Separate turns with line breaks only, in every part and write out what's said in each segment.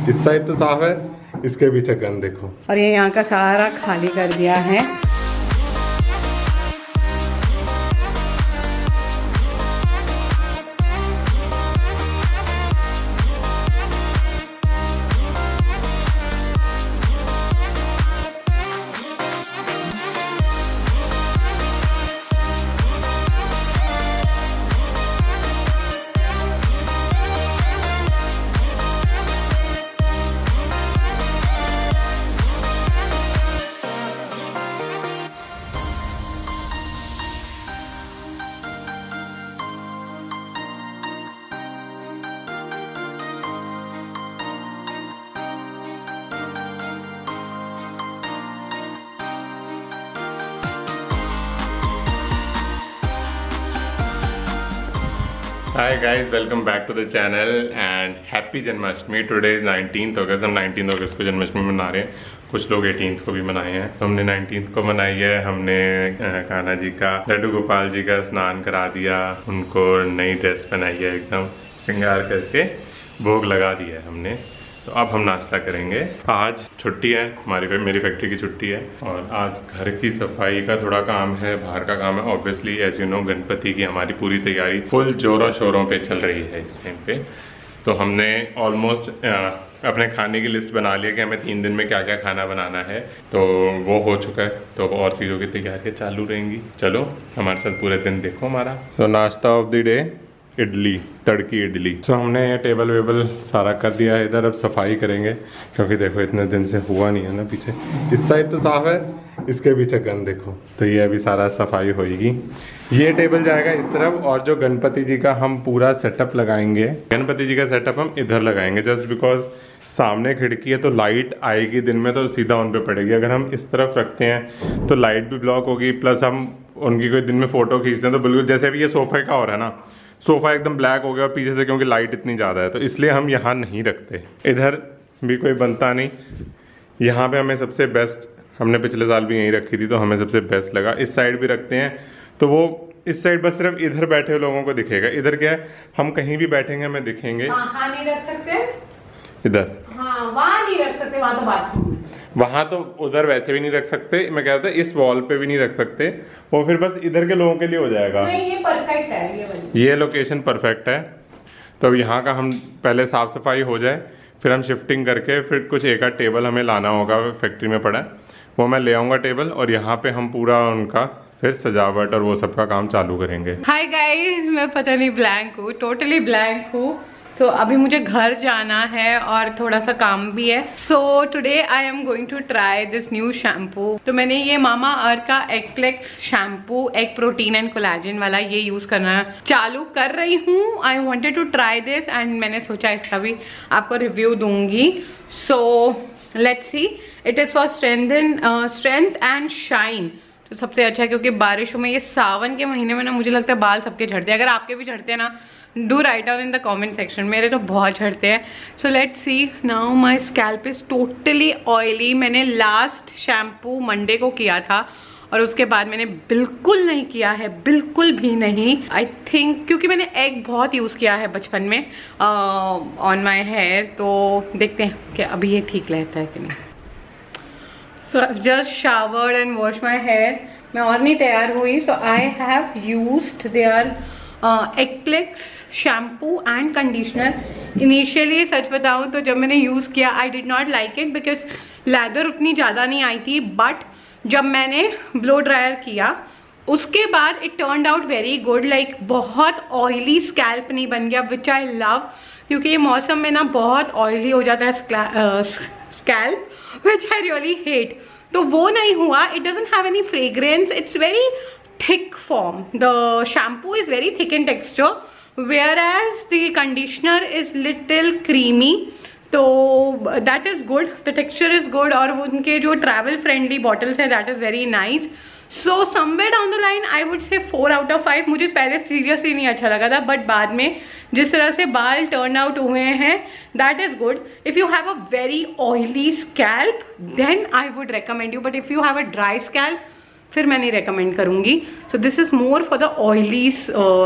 इस साइड तो साफ है, इसके पीछे गन देखो।
और ये यहाँ का सारा खाली कर दिया है।
Hi guys, welcome back to the channel and happy Janmashtami. Today is 19th अगस्त। हम 19th अगस्त को जन्माष्टमी मना रहे हैं, कुछ लोग 18th को भी मनाए हैं। तो हमने 19th को मनाई है। हमने कान्हा जी का, लड्डू गोपाल जी का स्नान करा दिया, उनको नई ड्रेस पहनाई है, एकदम श्रृंगार करके भोग लगा दिया है हमने। तो अब हम नाश्ता करेंगे। आज छुट्टी है मेरी फैक्ट्री की छुट्टी है और आज घर की सफाई का थोड़ा काम है, बाहर का काम है। Obviously as you know Ganpati की हमारी पूरी तैयारी फुल जोरों शोरों पे चल रही है इस टाइम पे। तो हमने ऑलमोस्ट अपने खाने की लिस्ट बना लिया कि हमें 3 दिन में क्या क्या खाना बनाना है, तो वो हो चुका है। तो और चीज़ों की तैयारियाँ चालू रहेंगी। चलो हमारे साथ पूरे दिन देखो हमारा। सो नाश्ता ऑफ द डे इडली, तड़की इडली। सो हमने टेबल वेबल सारा कर दिया है। इधर अब सफाई करेंगे क्योंकि देखो इतने दिन से हुआ नहीं है ना पीछे। इस साइड तो साफ है, इसके पीछे गन देखो। तो ये अभी सारा सफाई होएगी। ये टेबल जाएगा इस तरफ और जो गणपति जी का हम पूरा सेटअप लगाएंगे, गणपति जी का सेटअप हम इधर लगाएंगे जस्ट बिकॉज सामने खिड़की है तो लाइट आएगी दिन में तो सीधा उन पे पड़ेगी। अगर हम इस तरफ रखते हैं तो लाइट भी ब्लॉक होगी, प्लस हम उनकी कोई दिन में फोटो खींचते हैं तो बिल्कुल जैसे अभी ये सोफे का हो रहा है ना, सोफा एकदम ब्लैक हो गया पीछे से क्योंकि लाइट इतनी ज़्यादा है, तो इसलिए हम यहाँ नहीं रखते। इधर भी कोई बनता नहीं। यहाँ पे हमें सबसे बेस्ट, हमने पिछले साल भी यहीं रखी थी तो हमें सबसे बेस्ट लगा। इस साइड भी रखते हैं तो वो इस साइड बस सिर्फ इधर बैठे लोगों को दिखेगा। इधर क्या है, हम कहीं भी बैठेंगे हमें दिखेंगे।
हाँ नहीं रख सकते
इधर,
हाँ वहाँ नहीं रख सकते, वहाँ तो बाथरूम,
वहाँ तो उधर वैसे भी नहीं रख सकते। मैं कहता था इस वॉल पे भी नहीं रख सकते, वो फिर बस इधर के लोगों के लिए हो जाएगा।
नहीं ये परफेक्ट है,
ये लोकेशन परफेक्ट है। तो अब यहाँ का हम पहले साफ सफाई हो जाए, फिर हम शिफ्टिंग करके फिर कुछ एक आध टेबल हमें लाना होगा, फैक्ट्री में पड़ा है, वो मैं ले आऊँगा टेबल और यहाँ पे हम पूरा उनका फिर सजावट और वो सब का काम चालू करेंगे।
हाय गाइस, मैं पता नहीं ब्लैंक हूँ, टोटली ब्लैंक हूँ। सो अभी मुझे घर जाना है और थोड़ा सा काम भी है। So today I am going to try this new shampoo. तो मैंने ये मामा अर्थ का Eggplex shampoo, egg protein and collagen वाला, ये यूज करना चालू कर रही हूँ। I wanted to try this and मैंने सोचा इसका भी आपको रिव्यू दूंगी। So let's see, it is for strength and shine. तो सबसे अच्छा है क्योंकि बारिशों में, ये सावन के महीने में ना मुझे लगता है बाल सबके झड़ते हैं। अगर आपके भी झड़ते हैं ना, do write down in the comment section. मेरे तो बहुत झड़ते हैं। सो let's C now, my scalp is totally oily. मैंने लास्ट शैम्पू मंडे को किया था और उसके बाद मैंने बिल्कुल नहीं किया है, बिल्कुल भी नहीं। आई थिंक क्योंकि मैंने एग बहुत यूज़ किया है बचपन में ऑन माई हेयर, तो देखते हैं कि अभी ये ठीक रहता है कि नहीं। So I just showered and wash my hair. मैं और नहीं तैयार हुई। So I have used their Eggplex shampoo and conditioner. Initially सच बताऊँ तो जब मैंने यूज़ किया I did not like it because lather उतनी ज़्यादा नहीं आई थी, बट जब मैंने ब्लो ड्रायर किया उसके बाद it turned out very good. Like बहुत ऑयली स्कैल्प नहीं बन गया, विच आई लव, क्योंकि ये मौसम में ना बहुत ऑयली हो जाता है scalp, which I really hate. तो वो नहीं हुआ। It doesn't have any fragrance, it's very thick form. The shampoo is very thick in texture, whereas the conditioner is little creamy. तो that is good, the texture is good और उनके जो travel friendly bottles हैं that is very nice. So somewhere down the line I would say 4 out of 5. मुझे पहले seriously नहीं अच्छा लगा था, but बाद में जिस तरह से बाल turn out हुए हैं that is good. If you have a very oily scalp then I would recommend you, but if you have a dry scalp फिर मैं नहीं रेकमेंड करूँगी. So this is more for the oily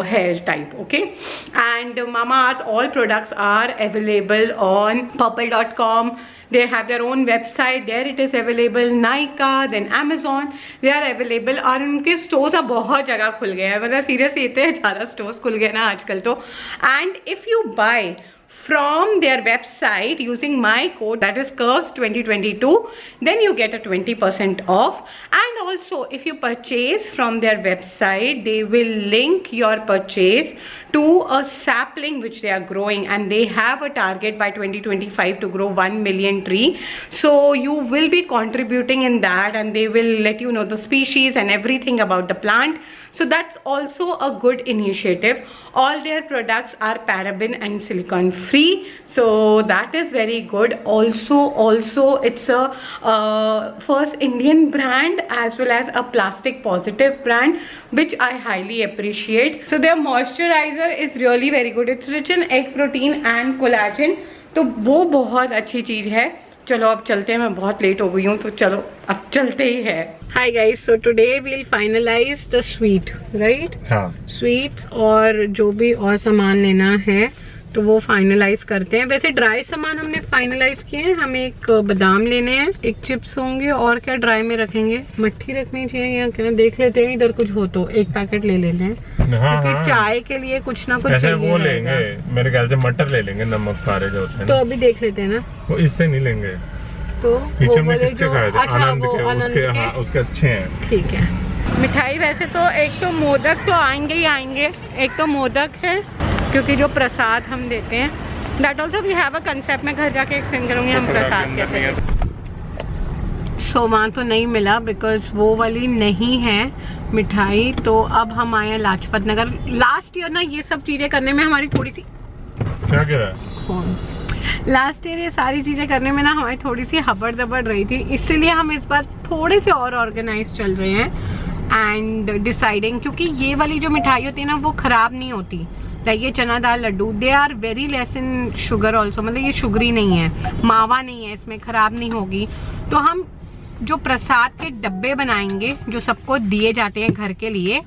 hair type. Okay, and Mamaearth all products are available on purple.com. They have their own website. There it is available. Nykaa, then Amazon, they are available. और उनके stores अब बहुत जगह खुल गए हैं. मतलब seriously इतने ज़्यादा स्टोर्स खुल गए ना आजकल तो. And if you buy from their website using my code, that is Curves2022, then you get a 20% off. And also if you purchase from their website, they will link your purchase to a sapling which they are growing, and they have a target by 2025 to grow 1 million tree. So you will be contributing in that, and they will let you know the species and everything about the plant. So that's also a good initiative. All their products are paraben and silicone free, so that is very good. Also it's a first Indian brand as well as a plastic positive brand, which I highly appreciate. So their moisturizer is really very good. It's rich in egg protein and collagen, तो वो बहुत अच्छी चीज है. चलो अब चलते हैं, मैं बहुत लेट हो गई हूँ, तो चलो अब चलते ही है. Hi guys, so today we'll finalise the sweet, right? हाँ, स्वीट्स और जो भी और सामान लेना है तो वो फाइनलाइज करते हैं. वैसे ड्राई सामान हमने फाइनलाइज किए हैं. हमें एक बादाम लेने हैं, एक चिप्स होंगे, और क्या ड्राई में रखेंगे, मट्ठी रखनी चाहिए या क्या, देख लेते हैं. इधर कुछ हो तो एक पैकेट ले लेते हैं, क्योंकि चाय के लिए कुछ ना कुछ चाहिए. वो लेंगे, मेरे ख्याल से मटर ले लेंगे, नमक पारे जो होते हैं. तो अभी देख लेते हैं ना, वो इससे नहीं लेंगे. तो वो वाले जो आनंद के, उसके अच्छे हैं. ठीक है. मिठाई वैसे तो एक तो मोदक तो आएंगे ही आएंगे. एक तो मोदक है क्योंकि जो प्रसाद हम देते हैं, that also we have a concept. मैं घर जाके एक्सप्लेन करूंगी हम प्रसाद कैसे. सो वहाँ तो नहीं मिला बिकॉज वो वाली नहीं है मिठाई. तो अब हम आए हैं लाजपत नगर. लास्ट ईयर ना ये सब चीजें करने में हमारी थोड़ी सी क्या कह रहा है, लास्ट ईयर ये सारी चीजें करने में ना हमारी थोड़ी सी हबड़ दबड़ रही थी, इसीलिए हम इस बार थोड़े से और ऑर्गेनाइज चल रहे हैं एंड डिसाइडिंग. क्योंकि ये वाली जो मिठाई होती है ना वो खराब नहीं होती. लाइक ये चना दाल laddoo, they are very less in sugar also. मतलब ये शुगरी नहीं है, मावा नहीं है इसमें, खराब नहीं होगी. तो हम जो प्रसाद के डब्बे बनाएंगे जो सबको दिए जाते हैं घर के लिए,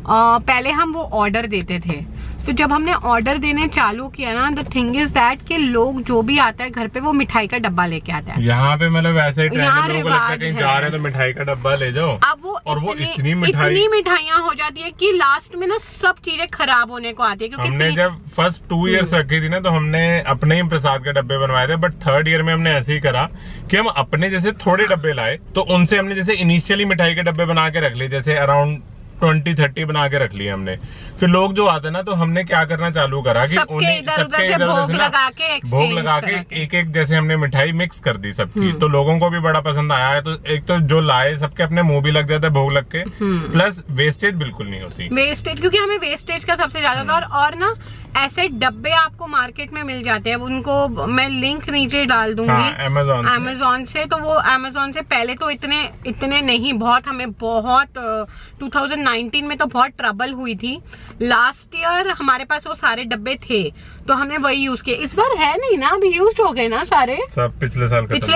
पहले हम वो ऑर्डर देते थे. तो जब हमने ऑर्डर देने चालू किया ना, द थिंग इज दैट कि लोग जो भी आता है घर पे वो मिठाई का डब्बा लेके आता है. यहाँ पे मतलब वैसे ही ट्रेंड है, लोगों को लगता है कहीं जा रहे हैं तो मिठाई का डब्बा ले जाओ. अब वो और वो इतनी मिठाइयाँ हो जाती है कि लास्ट में ना सब चीजें खराब होने को आती है. क्योंकि हमने जब फर्स्ट 2 years रखी थी ना, तो हमने अपने ही प्रसाद के डब्बे बनवाए थे. बट 3rd year में हमने ऐसे ही करा कि हम अपने जैसे थोड़े डब्बे लाए, तो उनसे हमने जैसे इनिशियली मिठाई के डब्बे बना के रख लिए, जैसे अराउंड 20-30 बना के रख लिए हमने. फिर लोग जो आते ना, तो हमने क्या करना चालू करा कि उन्हें सबके इधर भोग लगा के एक जैसे हमने मिठाई मिक्स कर दी सबकी. तो लोगों को भी बड़ा पसंद आया है. तो एक तो जो लाए सबके अपने मुंह भी लग जाता है भोग लग के, प्लस वेस्टेज बिल्कुल नहीं होती. वेस्टेज, क्योंकि हमें वेस्टेज का सबसे ज्यादा था. और ना ऐसे डब्बे आपको मार्केट में मिल जाते हैं, उनको मैं लिंक नीचे डाल दूंगी अमेजोन से. तो वो अमेजोन से पहले तो इतने नहीं, बहुत हमें बहुत 2019 में तो बहुत ट्रबल हुई थी. लास्ट ईयर हमारे पास वो सारे डब्बे थे तो हमने वही यूज किए. इस बार है नहीं ना, अभी यूज हो गए ना सारे, सब पिछले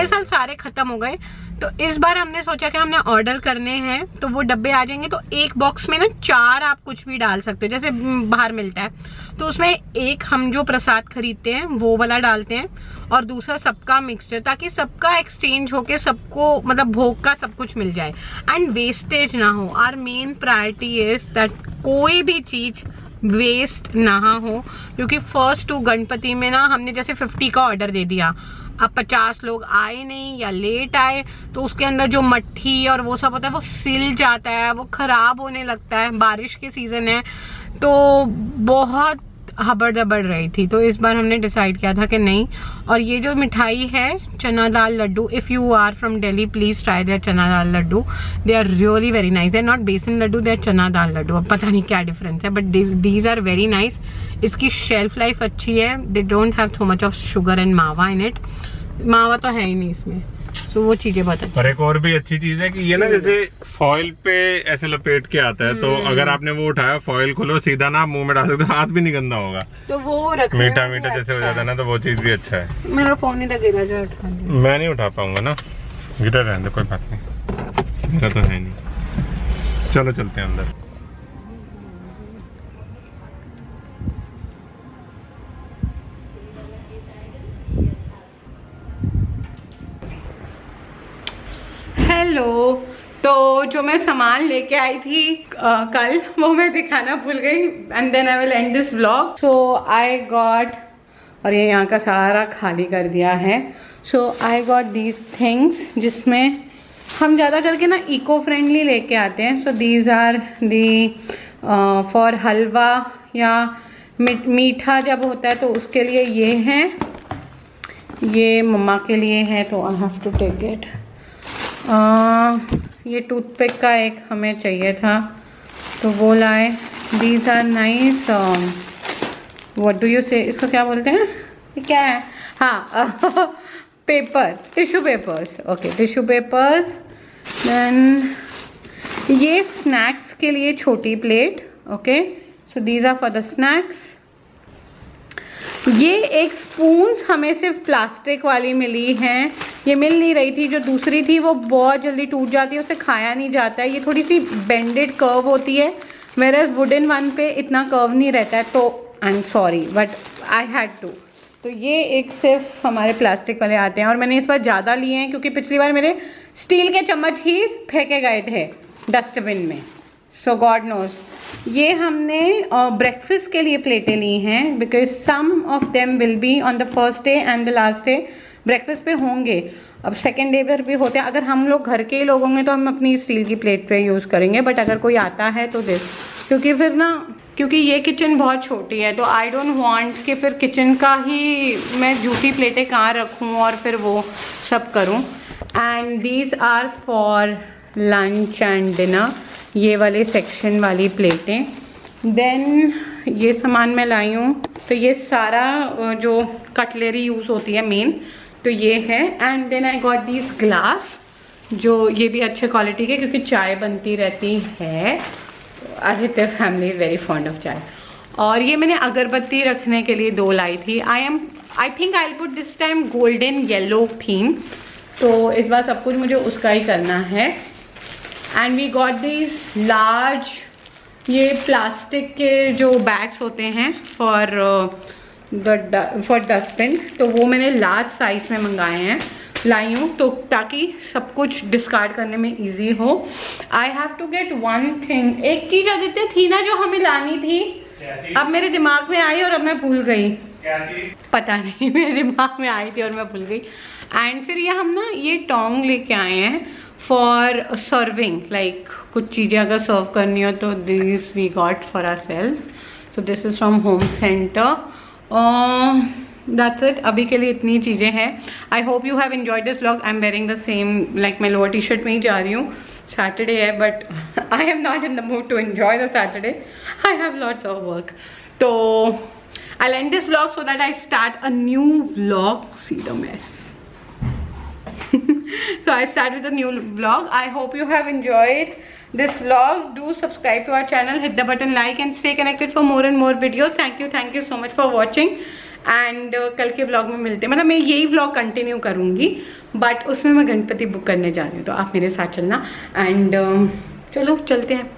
साल सारे खत्म हो गए. तो इस बार हमने सोचा कि हमने ऑर्डर करने हैं, तो वो डब्बे आ जाएंगे. तो एक बॉक्स में ना 4 आप कुछ भी डाल सकते हो, जैसे बाहर मिलता है. तो उसमें एक हम जो प्रसाद खरीदते हैं वो वाला डालते हैं, और दूसरा सबका मिक्सचर, ताकि सबका एक्सचेंज होके सबको मतलब भोग का सब कुछ मिल जाए एंड वेस्टेज ना हो. Our main priority is that कोई भी चीज वेस्ट ना हो. क्योंकि फर्स्ट 2 गणपति में ना हमने जैसे 50 का ऑर्डर दे दिया, अब 50 लोग आए नहीं या लेट आए, तो उसके अंदर जो मट्ठी और वो सब होता है वो सिल जाता है, वो खराब होने लगता है. बारिश के सीजन है तो बहुत हबड़ दबड़ रही थी. तो इस बार हमने डिसाइड किया था कि नहीं. और ये जो मिठाई है चना दाल laddoo, if you are from Delhi please try their chana dal laddoo. They are really very nice. They are not besan laddoo, they are चना दाल लड्डू. अब पता नहीं क्या डिफरेंस है, but these are very nice. इसकी शेल्फ लाइफ अच्छी है. They don't have so much of sugar and mawa in it. मावा तो है ही नहीं इसमें. तो वो चीजें बहुत अच्छी. और एक और भी अच्छी चीज है कि ये ना जैसे फॉइल पे ऐसे लपेट के आता है, तो अगर आपने वो उठाया, फॉइल खोलो, सीधा ना आप मुंह में डाल सकते हो, हाथ भी नहीं गंदा होगा. तो वो मीठा मीठा जैसे हो जाता है ना, तो वो चीज भी अच्छा है. मेरा फोन ही लगेगा जो उठा, मैं नहीं उठा पाऊंगा ना, गिरा रहने दो, कोई बात नहीं, मेरा तो है नहीं.
चलो चलते हैं अंदर।
हेलो, तो जो मैं सामान लेके आई थी कल, वो मैं दिखाना भूल गई and then I will end this vlog. So I got, और ये यहाँ का सारा खाली कर दिया है। So I got these things, जिसमें हम ज़्यादा करके ना इको फ्रेंडली लेके आते हैं। So these are the for halwa या मीठा जब होता है तो उसके लिए ये हैं, ये मम्मा के लिए है तो I have to take it. ये टूथपिक का एक हमें चाहिए था तो वो लाए। These are nice, what do you say, इसको क्या बोलते हैं, ये क्या है, हाँ paper, tissue papers, okay tissue papers. Then ये स्नैक्स के लिए छोटी plate, okay so these are for the snacks. ये एक स्पून्स हमें सिर्फ प्लास्टिक वाली मिली हैं, ये मिल नहीं रही थी, जो दूसरी थी वो बहुत जल्दी टूट जाती है, उसे खाया नहीं जाता है। ये थोड़ी सी बेंडेड कर्व होती है, वेयरएज़ वुडन वन पे इतना कर्व नहीं रहता है, तो I am sorry but I had to. तो ये एक सिर्फ हमारे प्लास्टिक वाले आते हैं, और मैंने इस बार ज़्यादा लिए हैं क्योंकि पिछली बार मेरे स्टील के चम्मच ही फेंके गए थे डस्टबिन में। So god knows. ये हमने ब्रेकफास्ट के लिए प्लेटें ली हैं, because some of them will be on the first day and the last day breakfast पे होंगे। अब सेकेंड डे पर भी होते हैं। अगर हम लोग घर के ही लोग होंगे तो हम अपनी स्टील की प्लेट पे यूज़ करेंगे, बट अगर कोई आता है तो दिस, क्योंकि फिर ना, क्योंकि ये किचन बहुत छोटी है तो आई डोंट वांट कि फिर किचन का ही मैं जूठी प्लेटें कहाँ रखूँ और फिर वो सब करूँ। And these are for lunch and dinner, ये वाले सेक्शन वाली प्लेटें। देन ये सामान मैं लाई हूँ, तो ये सारा जो कटलरी यूज़ होती है मेन, तो ये है। And then I got these glass, जो ये भी अच्छे क्वालिटी के, क्योंकि चाय बनती रहती है। Aditya family is very fond of चाय। और ये मैंने अगरबत्ती रखने के लिए 2 लाई थी। I think I will put this time golden yellow theme, तो इस बार सब कुछ मुझे उसका ही करना है। And we got these large, ये प्लास्टिक के जो बैग्स होते हैं फॉर डस्टबिन, तो वो मैंने लार्ज साइज में मंगाए हैं, लाई हूँ, तो ताकि सब कुछ डिस्कार्ड करने में इजी हो। I have to get one thing, एक चीज आदित्य थी ना जो हमें लानी थी, अब मेरे दिमाग में आई और अब मैं भूल गई। क्या चीज? पता नहीं, मेरे दिमाग में आई थी और मैं भूल गई। एंड फिर ये हम ना ये टोंग लेके आए हैं फॉर सर्विंग, लाइक कुछ चीज़ें अगर सर्व करनी हो तो this we got for our sales. So this is from Home Centre. That's it, अभी के लिए इतनी चीज़ें हैं। I hope you have enjoyed this vlog. I am wearing the same, like मैं लोअर टी शर्ट में ही जा रही हूँ। सैटरडे है but I am not in the mood to enjoy the Saturday, I have lots of work. तो I'll end this vlog so that I start a new vlog. See the mess. So I start with a new vlog. I hope you have enjoyed this vlog. Do subscribe to our channel, hit the button like and stay connected for more and more videos. Thank you so much for watching. And कल के vlog में मिलते हैं, मतलब मैं यही vlog continue करूँगी but उसमें मैं गणपति बुक करने जा रही हूँ, तो आप मेरे साथ चलना। एंड चलो चलते हैं।